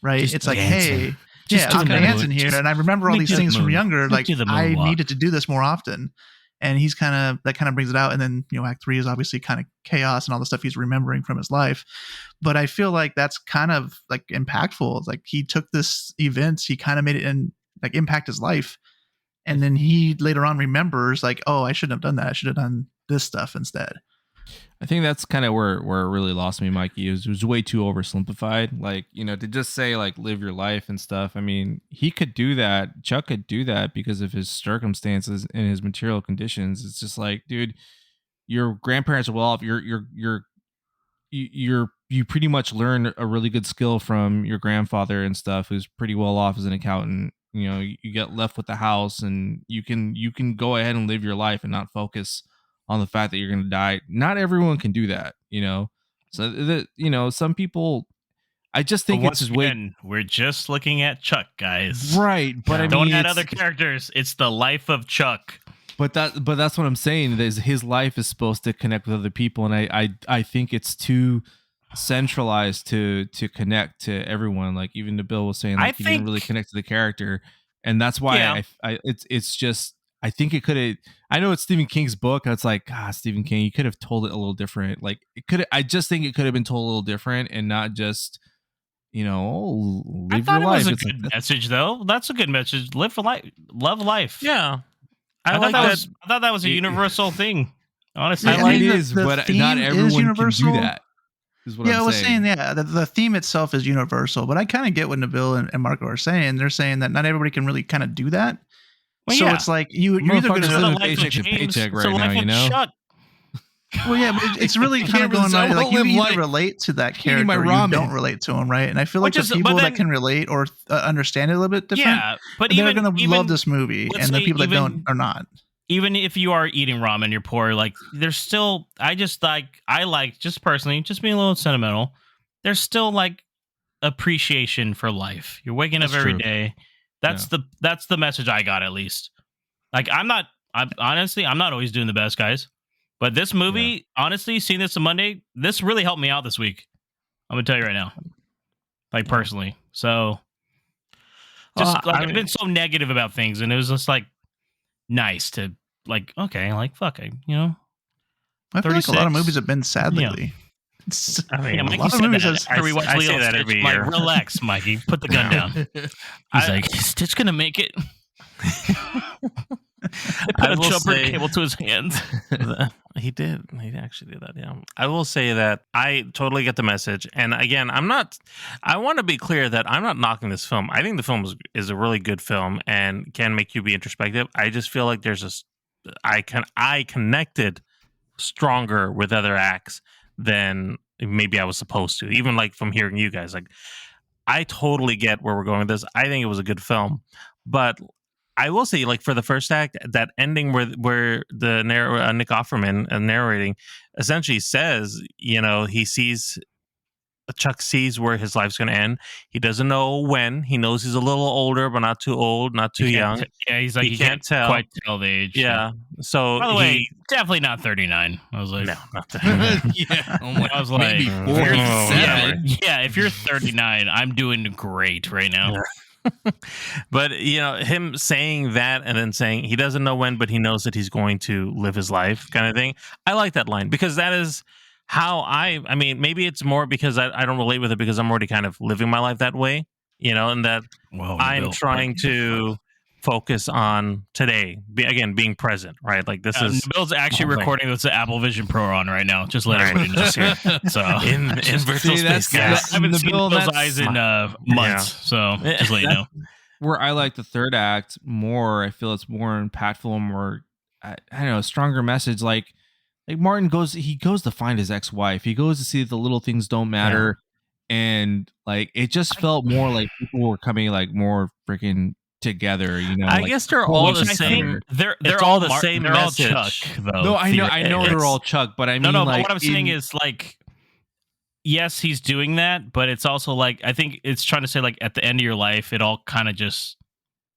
[SPEAKER 4] right?
[SPEAKER 1] Just
[SPEAKER 4] it's like,
[SPEAKER 1] dancing.
[SPEAKER 4] hey,
[SPEAKER 1] Just
[SPEAKER 4] I'm
[SPEAKER 1] do the
[SPEAKER 4] dancing
[SPEAKER 1] moon.
[SPEAKER 4] here.
[SPEAKER 1] Just
[SPEAKER 4] And I remember all
[SPEAKER 1] make
[SPEAKER 4] these
[SPEAKER 1] the
[SPEAKER 4] things from
[SPEAKER 1] moon.
[SPEAKER 4] younger.
[SPEAKER 1] Make
[SPEAKER 4] Like
[SPEAKER 1] do the
[SPEAKER 4] I
[SPEAKER 1] moonwalk.
[SPEAKER 4] needed to do this more often. And he's that kind of brings it out. And then, Act 3 is obviously kind of chaos and all the stuff he's remembering from his life. But I feel like that's kind of like impactful. Like he took this event, he kind of made it like impact his life. And then he later on remembers like, oh, I shouldn't have done that. I should have done this stuff instead.
[SPEAKER 2] I think that's kind of where it really lost me, Mikey. It was way too oversimplified. Like, to just say like live your life and stuff. I mean, he could do that. Chuck could do that because of his circumstances and his material conditions. It's just like, dude, your grandparents are well off. You pretty much learn a really good skill from your grandfather and stuff, who's pretty well off as an accountant. You get left with the house, and you can go ahead and live your life and not focus on the fact that you're going to die. Not everyone can do that, So some people, I just think
[SPEAKER 1] But
[SPEAKER 2] it's
[SPEAKER 1] once
[SPEAKER 2] his way.
[SPEAKER 1] again, we're just looking at Chuck, guys.
[SPEAKER 2] Right, but I
[SPEAKER 1] Don't
[SPEAKER 2] mean,
[SPEAKER 1] add
[SPEAKER 2] it's-
[SPEAKER 1] other characters. It's the life of Chuck.
[SPEAKER 2] But that's what I'm saying. Is his life is supposed to connect with other people, and I think it's too centralized to connect to everyone. Like even the Bill was saying, like he didn't really connect to the character, and that's why it's just I think it could have. I know it's Stephen King's book. And it's like, God, Stephen King, you could have told it a little different. Like it could. I just think it could have been told a little different, and not just live
[SPEAKER 1] I thought
[SPEAKER 2] your
[SPEAKER 1] it was
[SPEAKER 2] life.
[SPEAKER 1] a
[SPEAKER 2] It's
[SPEAKER 1] good
[SPEAKER 2] like,
[SPEAKER 1] message, though. That's a good message. Live for life. Love life.
[SPEAKER 6] Yeah.
[SPEAKER 1] I
[SPEAKER 6] like
[SPEAKER 1] thought
[SPEAKER 6] that.
[SPEAKER 1] I thought that was a universal thing. Honestly,
[SPEAKER 4] Yeah, I mean,
[SPEAKER 2] it
[SPEAKER 4] the-
[SPEAKER 2] is,
[SPEAKER 4] the
[SPEAKER 2] but
[SPEAKER 4] theme
[SPEAKER 2] not
[SPEAKER 4] is
[SPEAKER 2] everyone can
[SPEAKER 4] universal.
[SPEAKER 2] do that. Is what
[SPEAKER 4] Yeah,
[SPEAKER 2] I'm
[SPEAKER 4] I was
[SPEAKER 2] saying.
[SPEAKER 4] saying, the theme itself is universal, but I kind of get what Nabil and Marco are saying. They're saying that not everybody can really kind of do that.
[SPEAKER 1] Well,
[SPEAKER 4] So
[SPEAKER 1] yeah.
[SPEAKER 4] it's like you're either going
[SPEAKER 2] Motherfuckers
[SPEAKER 1] It's
[SPEAKER 2] live
[SPEAKER 1] the
[SPEAKER 2] in
[SPEAKER 4] to,
[SPEAKER 1] life of
[SPEAKER 2] paycheck to
[SPEAKER 1] James.
[SPEAKER 2] paycheck
[SPEAKER 1] It's the
[SPEAKER 2] right
[SPEAKER 1] life
[SPEAKER 2] now,
[SPEAKER 1] of Chuck.
[SPEAKER 4] well, yeah, but it's really kind of
[SPEAKER 2] can't
[SPEAKER 4] going on.
[SPEAKER 2] really
[SPEAKER 4] Like you
[SPEAKER 2] live
[SPEAKER 4] either
[SPEAKER 2] life
[SPEAKER 4] relate to that
[SPEAKER 2] eating my
[SPEAKER 4] character or you
[SPEAKER 2] ramen.
[SPEAKER 4] don't relate to him, right? And I feel like
[SPEAKER 1] Which is-
[SPEAKER 4] the people
[SPEAKER 1] but
[SPEAKER 4] that
[SPEAKER 1] then-
[SPEAKER 4] can relate or understand it a little bit different,
[SPEAKER 1] Yeah, but
[SPEAKER 4] they're
[SPEAKER 1] even
[SPEAKER 4] going to love this movie,
[SPEAKER 1] let's
[SPEAKER 4] and the
[SPEAKER 1] say
[SPEAKER 4] people that
[SPEAKER 1] even-
[SPEAKER 4] don't are not.
[SPEAKER 1] even if you are eating ramen, you're poor. Like there's still, I like just personally, just being a little sentimental. There's still like appreciation for life. You're waking up
[SPEAKER 2] That's
[SPEAKER 1] every
[SPEAKER 2] true.
[SPEAKER 1] day. That's the message I got at least. Like I'm not always doing the best, guys. But this movie, honestly, seeing this on Monday, this really helped me out this week. I'm gonna tell you right now, like personally. So, just I've been so negative about things, and it was just like nice to like, okay, like fuck, I
[SPEAKER 4] I feel like a lot of
[SPEAKER 1] 36.
[SPEAKER 4] movies have been sad
[SPEAKER 1] Yeah.
[SPEAKER 4] lately. It's-
[SPEAKER 6] I mean,
[SPEAKER 1] Yeah,
[SPEAKER 4] a
[SPEAKER 1] Mikey
[SPEAKER 4] lot of
[SPEAKER 1] said
[SPEAKER 4] movies
[SPEAKER 1] that
[SPEAKER 4] has-
[SPEAKER 1] after we watched
[SPEAKER 6] I
[SPEAKER 1] Leo
[SPEAKER 6] say that
[SPEAKER 1] Stitch.
[SPEAKER 6] every
[SPEAKER 1] Like,
[SPEAKER 6] year.
[SPEAKER 1] relax, Mikey. Put the gun down. He's like, is Stitch gonna make it? They put
[SPEAKER 6] I
[SPEAKER 1] a
[SPEAKER 6] will
[SPEAKER 1] jumper
[SPEAKER 6] say-
[SPEAKER 1] cable to his hands.
[SPEAKER 6] He did. He actually did that. Yeah. I will say that I totally get the message. And again, I want to be clear that I'm not knocking this film. I think the film is a really good film and can make you be introspective. I just feel like I connected stronger with other acts than maybe I was supposed to. Even like from hearing you guys, like I totally get where we're going with this. I think it was a good film, but I will say, like for the first act, that ending where the Nick Offerman narrating essentially says, he sees Chuck sees where his life's going to end. He doesn't know when. He knows he's a little older, but not too old, not too young.
[SPEAKER 1] Yeah, he's like,
[SPEAKER 6] He
[SPEAKER 1] he
[SPEAKER 6] can't
[SPEAKER 1] can't
[SPEAKER 6] tell.
[SPEAKER 1] quite tell the age.
[SPEAKER 6] Yeah. So
[SPEAKER 1] By the way, definitely not 39. I was like,
[SPEAKER 6] no, not that.
[SPEAKER 2] Yeah. Oh my,
[SPEAKER 1] I was like,
[SPEAKER 2] maybe
[SPEAKER 6] Oh,
[SPEAKER 2] 47.
[SPEAKER 1] yeah, if you're 39, I'm doing great right now.
[SPEAKER 6] Yeah. But him saying that and then saying he doesn't know when, but he knows that he's going to live his life, kind of thing. I like that line because that is how I mean, maybe it's more because I don't relate with it because I'm already kind of living my life that way, and that I'm trying to focus on today. Being present, right? Like this is
[SPEAKER 1] Bill's actually
[SPEAKER 6] the whole thing.
[SPEAKER 1] recording with the Apple Vision Pro on right now. Just let
[SPEAKER 6] All right.
[SPEAKER 1] everybody know. So
[SPEAKER 6] in virtual space, guys.
[SPEAKER 1] I haven't seen
[SPEAKER 2] Bill,
[SPEAKER 1] Bill's
[SPEAKER 2] that's-
[SPEAKER 1] eyes in months. So just let you know.
[SPEAKER 2] Where I like the third act more, I feel it's more impactful, more I don't know, stronger message. Like Martin goes to find his ex-wife. He goes to see that the little things don't matter, and like it just felt more like people were coming like more freaking together.
[SPEAKER 6] I guess they're all the
[SPEAKER 1] Which I
[SPEAKER 6] same.
[SPEAKER 1] think they're
[SPEAKER 6] It's
[SPEAKER 1] all
[SPEAKER 6] the same
[SPEAKER 1] They're
[SPEAKER 6] message.
[SPEAKER 1] all Chuck, though.
[SPEAKER 2] No, I know they're
[SPEAKER 6] it's-
[SPEAKER 2] all Chuck, but I mean,
[SPEAKER 1] No,
[SPEAKER 2] like,
[SPEAKER 1] but what I'm saying is like, yes, he's doing that, but it's also like I think it's trying to say like at the end of your life, it all kind of just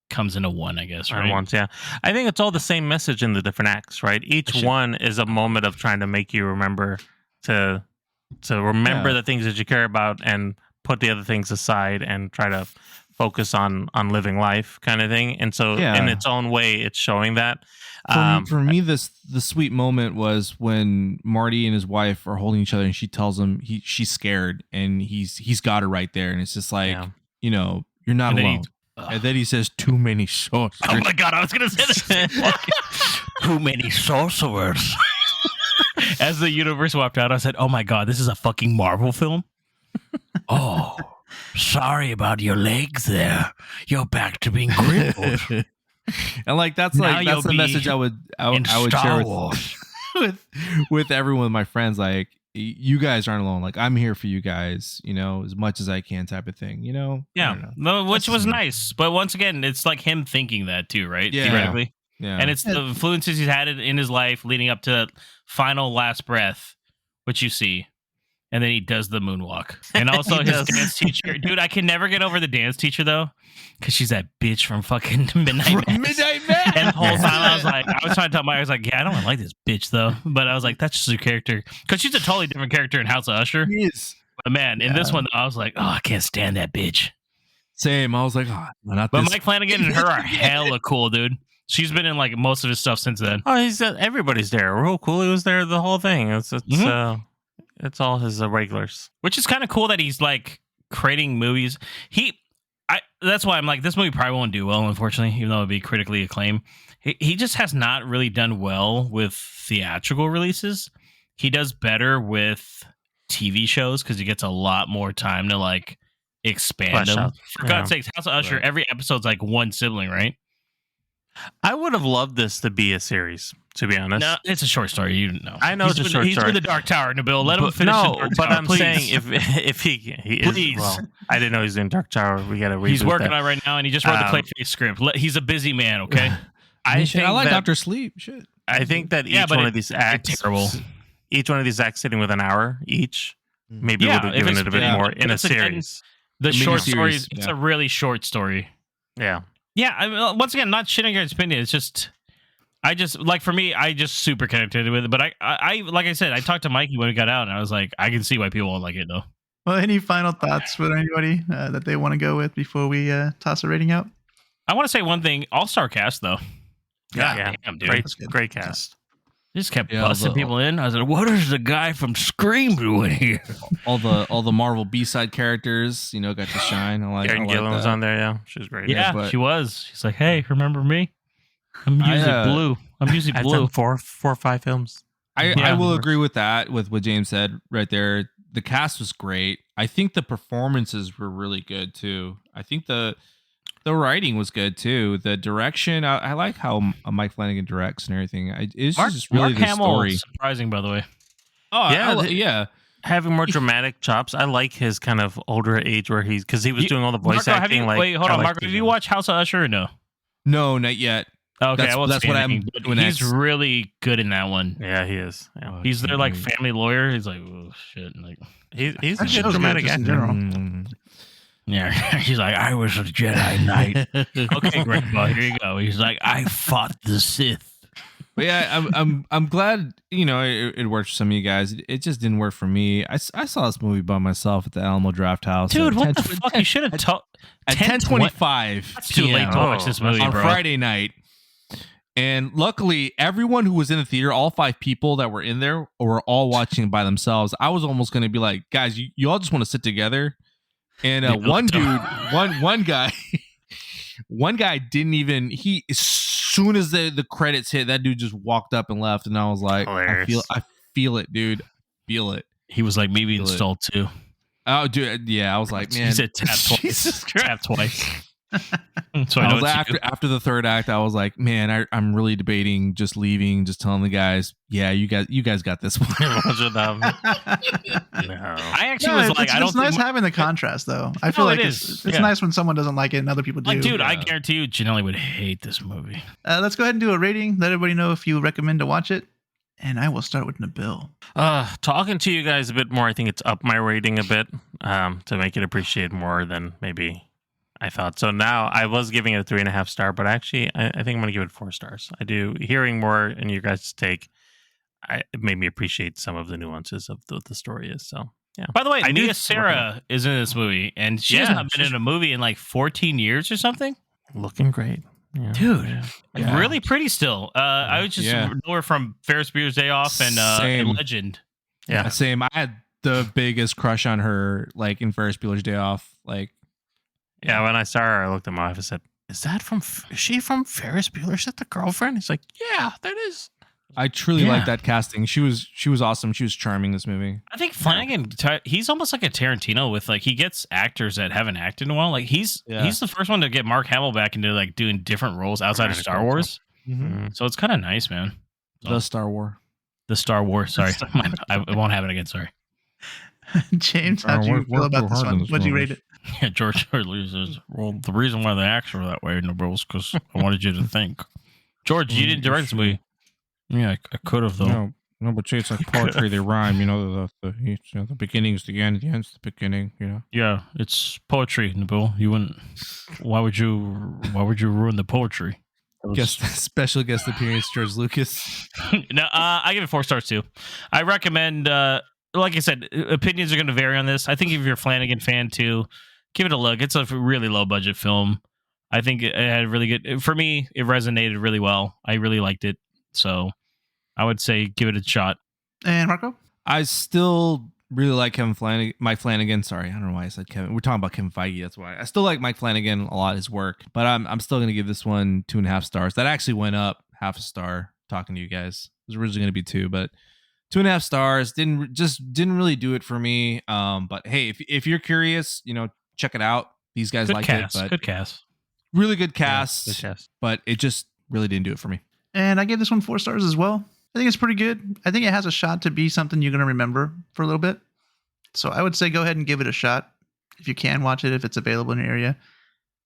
[SPEAKER 1] comes into one, I guess, right?
[SPEAKER 6] Once, yeah. I think it's all the same message in the different acts, right? Each one is a moment of trying to make you remember to remember the things that you care about and put the other things aside and try to focus on living life, kind of thing. And so, in its own way, it's showing that.
[SPEAKER 2] For me, the sweet moment was when Marty and his wife are holding each other, and she tells him she's scared, and he's got her right there, and it's just like you're not
[SPEAKER 1] And then
[SPEAKER 2] alone. And then he says, "Too many sorcerers."
[SPEAKER 1] Oh my god, I was gonna say that. Too many sorcerers. As the universe walked out, I said, "Oh my god, this is a fucking Marvel film." Oh, sorry about your legs there. You're back to being crippled.
[SPEAKER 2] And like that's
[SPEAKER 1] Now
[SPEAKER 2] the
[SPEAKER 1] you'll
[SPEAKER 2] message
[SPEAKER 1] be
[SPEAKER 2] I would
[SPEAKER 1] in
[SPEAKER 2] share
[SPEAKER 1] Star
[SPEAKER 2] with,
[SPEAKER 1] Wars.
[SPEAKER 2] with everyone, my friends. Like, you guys aren't alone. Like, I'm here for you guys, as much as I can, type of thing. I don't know.
[SPEAKER 1] No, which
[SPEAKER 2] That's
[SPEAKER 1] was
[SPEAKER 2] just me.
[SPEAKER 1] nice. But once again, it's like him thinking that too, right?
[SPEAKER 2] Yeah.
[SPEAKER 1] Theoretically.
[SPEAKER 2] Yeah.
[SPEAKER 1] And it's the influences he's had in his life leading up to final last breath, which you see. And then he does the moonwalk. And also
[SPEAKER 6] He
[SPEAKER 1] his
[SPEAKER 6] does.
[SPEAKER 1] dance teacher. Dude, I can never get over the dance teacher, though. Because she's that bitch from fucking Midnight Mass.
[SPEAKER 2] Midnight Mass.
[SPEAKER 1] And the whole time I was trying to tell Mike, I was like, yeah, I don't like this bitch, though. But I was like, that's just her character. Because she's a totally different character in House of Usher.
[SPEAKER 2] Yes.
[SPEAKER 1] But man, in this one, I was like, oh, I can't stand that bitch.
[SPEAKER 2] Same. I was like, not
[SPEAKER 1] But
[SPEAKER 2] this.
[SPEAKER 1] Mike Flanagan and her are hella cool, dude. She's been in like most of his stuff since then.
[SPEAKER 6] Oh, everybody's there. Real cool. He was there the whole thing. It's all his regulars.
[SPEAKER 1] Which is kind of cool that he's like creating movies. That's why I'm like, this movie probably won't do well, unfortunately, even though it'd be critically acclaimed. He just has not really done well with theatrical releases. He does better with TV shows because he gets a lot more time to like expand
[SPEAKER 6] Flesh
[SPEAKER 1] them.
[SPEAKER 6] out.
[SPEAKER 1] For God's sakes, House of Usher, every episode's like one sibling, right?
[SPEAKER 6] I would have loved this to be a series, to be honest.
[SPEAKER 1] No, it's a short story. You know.
[SPEAKER 6] I know it's a short
[SPEAKER 1] he's
[SPEAKER 6] story.
[SPEAKER 1] with the Dark Tower, Nabil. Let him
[SPEAKER 6] But-
[SPEAKER 1] finish.
[SPEAKER 6] No,
[SPEAKER 1] the Dark
[SPEAKER 6] but
[SPEAKER 1] Tower,
[SPEAKER 6] I'm
[SPEAKER 1] please.
[SPEAKER 6] saying if he is,
[SPEAKER 1] Please.
[SPEAKER 6] well, I didn't know he's in Dark Tower. We got to read.
[SPEAKER 1] He's working on it right now, and he just wrote the Clayface script. He's a busy man. Okay.
[SPEAKER 6] I think
[SPEAKER 2] I like
[SPEAKER 6] that,
[SPEAKER 2] Dr. Sleep. Shit.
[SPEAKER 6] I think that
[SPEAKER 1] Yeah,
[SPEAKER 6] each
[SPEAKER 1] but
[SPEAKER 6] one of these acts,
[SPEAKER 1] terrible.
[SPEAKER 6] each one of these acts sitting with an hour each, maybe
[SPEAKER 1] Yeah,
[SPEAKER 6] would have
[SPEAKER 1] if
[SPEAKER 6] given
[SPEAKER 1] it's-
[SPEAKER 6] it a bit
[SPEAKER 2] yeah.
[SPEAKER 6] more in a
[SPEAKER 1] It's again-
[SPEAKER 6] series.
[SPEAKER 1] The short
[SPEAKER 2] miniseries,
[SPEAKER 1] stories. It's
[SPEAKER 2] yeah.
[SPEAKER 1] a really short story.
[SPEAKER 6] Yeah.
[SPEAKER 1] Yeah. I mean, once again, not shitting your opinion. It's just, I just like for me, I just super connected with it. But I like I said, I talked to Mikey when we got out, and I was like, I can see why people won't like it though.
[SPEAKER 4] Well, any final thoughts with anybody that they want to go with before we toss a rating out?
[SPEAKER 1] I want to say one thing: all-star cast though.
[SPEAKER 6] Yeah.
[SPEAKER 1] Damn, dude.
[SPEAKER 6] Great,
[SPEAKER 4] That's good.
[SPEAKER 6] great cast.
[SPEAKER 1] Just kept
[SPEAKER 2] Yeah,
[SPEAKER 1] busting people in. I was like, what is the guy from Scream doing here?
[SPEAKER 2] All the Marvel B-side characters, got to shine. I
[SPEAKER 6] Karen
[SPEAKER 2] like
[SPEAKER 6] Gillan was
[SPEAKER 2] that.
[SPEAKER 6] on there. Yeah, she was great.
[SPEAKER 1] Yeah,
[SPEAKER 2] but-
[SPEAKER 1] she was. She's like, hey, remember me? I'm usually blue. I'm usually
[SPEAKER 6] I've
[SPEAKER 1] blue.
[SPEAKER 6] done four or five films.
[SPEAKER 2] I
[SPEAKER 1] Yeah.
[SPEAKER 2] will agree with that, with what James said right there. The cast was great. I think the performances were really good too. I think the writing was good too. The direction, I like how Mike Flanagan directs and everything. It's just really
[SPEAKER 1] Mark
[SPEAKER 2] the
[SPEAKER 1] Hamill,
[SPEAKER 2] story.
[SPEAKER 1] surprising, by the way.
[SPEAKER 2] Oh
[SPEAKER 6] Yeah,
[SPEAKER 2] yeah.
[SPEAKER 6] Having more dramatic chops. I like his kind of older age where because he was doing all the voice
[SPEAKER 1] Marco,
[SPEAKER 6] acting.
[SPEAKER 1] wait, hold
[SPEAKER 6] I
[SPEAKER 1] on,
[SPEAKER 6] like
[SPEAKER 1] Marco.
[SPEAKER 6] the-
[SPEAKER 1] Have you watched House of Usher or no?
[SPEAKER 2] No, not yet.
[SPEAKER 1] Okay,
[SPEAKER 2] That's-
[SPEAKER 1] I won't
[SPEAKER 2] that's
[SPEAKER 1] say
[SPEAKER 2] what
[SPEAKER 1] anything,
[SPEAKER 2] I'm
[SPEAKER 1] but
[SPEAKER 2] doing
[SPEAKER 1] he's
[SPEAKER 2] next.
[SPEAKER 1] really good in that one.
[SPEAKER 6] Yeah, he is. Yeah.
[SPEAKER 1] He's their like family lawyer. He's like, oh shit, and, like
[SPEAKER 6] He's a
[SPEAKER 4] That
[SPEAKER 6] good
[SPEAKER 4] show's good
[SPEAKER 6] dramatic
[SPEAKER 4] just in
[SPEAKER 6] actor.
[SPEAKER 4] general.
[SPEAKER 2] Mm.
[SPEAKER 1] yeah. He's like, I was a Jedi Knight. Okay, great. Well, here you go. He's like, I fought the Sith.
[SPEAKER 2] But yeah, I'm glad it worked for some of you guys. It just didn't work for me. I saw this movie by myself at the Alamo Draft House,
[SPEAKER 1] Dude,
[SPEAKER 2] at
[SPEAKER 1] what
[SPEAKER 2] 10
[SPEAKER 1] the fuck? You should have told
[SPEAKER 2] at 10:25.
[SPEAKER 1] That's too late to watch this movie,
[SPEAKER 2] on
[SPEAKER 1] bro.
[SPEAKER 2] Friday night. And luckily, everyone who was in the theater, all 5 people that were in there, were all watching by themselves. I was almost going to be like, guys, you all just want to sit together. And one guy, one guy didn't even. He as soon as the credits hit, that dude just walked up and left, and I was like, I feel it, dude, feel it.
[SPEAKER 1] He was like, maybe installed too.
[SPEAKER 2] Oh, dude, yeah, I was like, man,
[SPEAKER 1] he said tap twice.
[SPEAKER 2] Jesus Christ.
[SPEAKER 1] Tap twice. So
[SPEAKER 2] I was like, after the third act, I was like, man, I'm really debating just leaving, just telling the guys, yeah, you guys got this one.
[SPEAKER 6] No.
[SPEAKER 1] I actually was like, I don't.
[SPEAKER 4] It's nice having the contrast, though. I feel like it's nice when someone doesn't like it and other people do.
[SPEAKER 1] Like, dude, I guarantee you, Janelle would hate this movie.
[SPEAKER 4] Let's go ahead and do a rating. Let everybody know if you recommend to watch it. And I will start with Nabil.
[SPEAKER 6] Talking to you guys a bit more, I think it's up my rating a bit to make it appreciate more than maybe I thought. So now I was giving it a 3.5 star, but actually I think I'm going to give it 4 stars. I do. Hearing more in your guys' take, it made me appreciate some of the nuances of what the story is. So yeah.
[SPEAKER 1] By the way, Mia Sarah is in this movie, and she has not been in a movie in like 14 years or something.
[SPEAKER 6] Looking great. Yeah.
[SPEAKER 1] Dude, really pretty still. I was just know her from Ferris Bueller's Day Off and Legend.
[SPEAKER 2] Yeah, same. I had the biggest crush on her, like in Ferris Bueller's Day Off. Like,
[SPEAKER 6] yeah, when I saw her, I looked at my wife and said, is she from Ferris Bueller? Is that the girlfriend? He's like, yeah, that is.
[SPEAKER 2] I truly like that casting. She was awesome. She was charming this movie.
[SPEAKER 1] I think Flanagan, he's almost like a Tarantino with like, he gets actors that haven't acted in a while. Like he's the first one to get Mark Hamill back into like doing different roles outside of Star Wars. Mm-hmm. So it's kind of nice, man.
[SPEAKER 2] The Star Wars.
[SPEAKER 1] Sorry. I won't have it again. Sorry.
[SPEAKER 4] James, how do you feel about this one? What'd you rate it?
[SPEAKER 1] Yeah, George Hurley says, well, the reason why the acts were that way, was because I wanted you to think. George, you didn't direct this movie. Yeah, I could have though.
[SPEAKER 2] No, but it's like poetry. They rhyme. You know, the beginning is the end. The end's the beginning. You know.
[SPEAKER 1] Yeah, it's poetry, Nabil. You wouldn't. Why would you ruin the poetry?
[SPEAKER 2] Special guest appearance, George Lucas.
[SPEAKER 1] No, I give it 4 stars too. I recommend. Like I said, opinions are going to vary on this. I think if you're a Flanagan fan too, give it a look. It's a really low budget film. I think it had really good. For me, it resonated really well. I really liked it. So I would say give it a shot.
[SPEAKER 4] And Marco?
[SPEAKER 2] I still really like Mike Flanagan. Sorry, I don't know why I said Kevin. We're talking about Kevin Feige. That's why. I still like Mike Flanagan a lot, his work. But I'm still going to give this one 2.5 stars. That actually went up half a star talking to you guys. It was originally going to be 2, but 2.5 stars. Didn't really do it for me. But hey, if you're curious, check it out. These guys like it. But
[SPEAKER 1] good cast.
[SPEAKER 2] Really good cast. Yeah, good cast. But it just really didn't do it for me.
[SPEAKER 4] And I gave this one 4 stars as well. I think it's pretty good. I think it has a shot to be something you're going to remember for a little bit. So I would say go ahead and give it a shot. If you can watch it, if it's available in your area.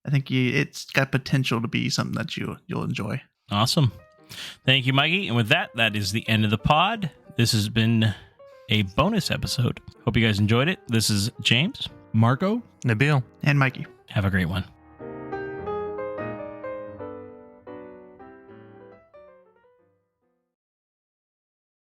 [SPEAKER 4] I think it's got potential to be something that you'll enjoy.
[SPEAKER 1] Awesome. Thank you, Mikey. And with that is the end of the pod. This has been a bonus episode. Hope you guys enjoyed it. This is James,
[SPEAKER 2] Marco,
[SPEAKER 6] Nabil,
[SPEAKER 4] and Mikey.
[SPEAKER 1] Have a great one.